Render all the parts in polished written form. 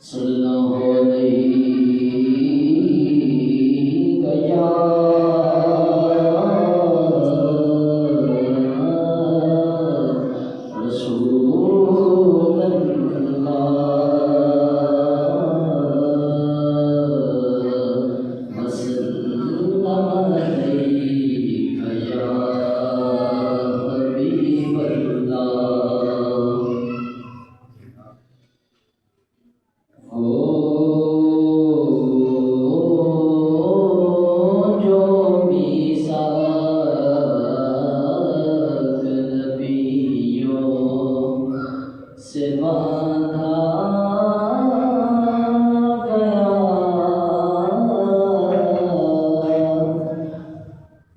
صلی اللہ علیہ یا رسول اللہ وسلم علیک یا حبیب اللہ۔ جو میثاق نبیوں سے باندھا گیا،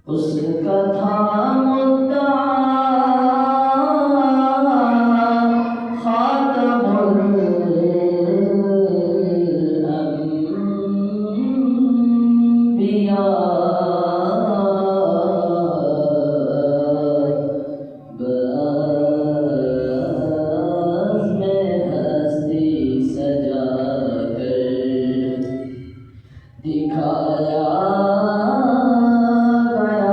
اس کا تھا مدعا خاتم دکھایا گیا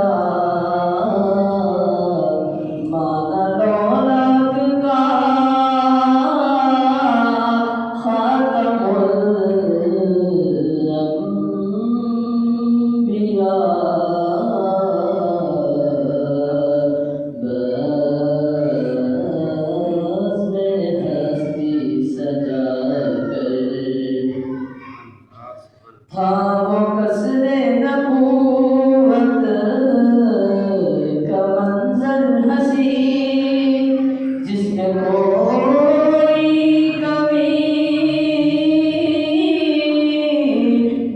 مانا لولک کا خاتم الانبیاء، بس میں ہستی سجا کر تھا وہ قصر نبوت کا منظر حسین، جس میں کوئی کمی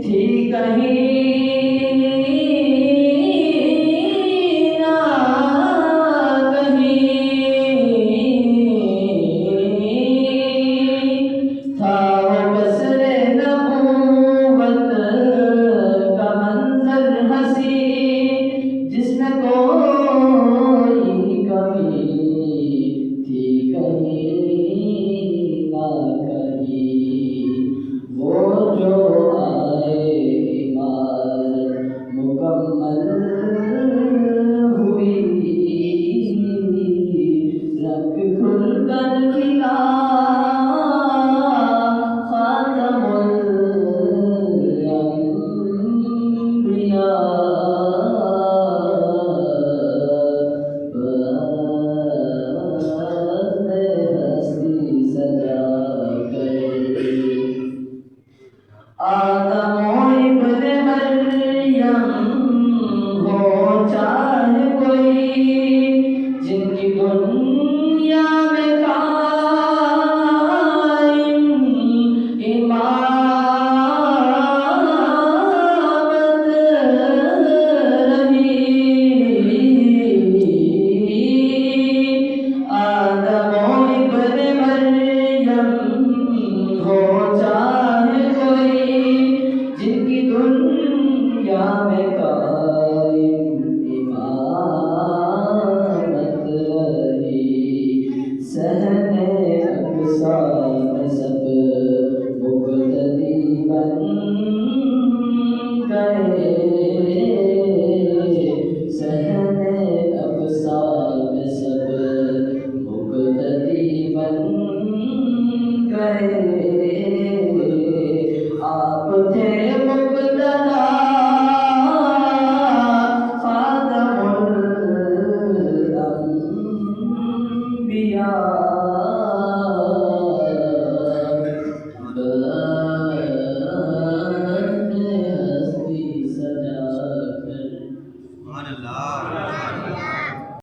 تھی کہیں نہ کہیں، تھا وہ قصر نبوت کا منظر حسین، جس میں کوئی کمی تھی کہیں نہ کہیں، وہ جو آئے عمارت مکمل ہوئی، رنگ کھل کر کھلا خاتم الانبیاء، بس میں ہستی سجا کر آدم و ابن مریم ہو چاہے کوئی، جن کی دنیا میں قائم امامت رہی، آدم و ابن مریم ہو چاہے کوئی، جن کی دنیا میں قائم امامت رہی، صحن اقصی میں سب مقتدی بن گئے، صحن اقصی میں سب مقتدی بن گئے، آپ تھے مقتدا خاتم الانبیاء،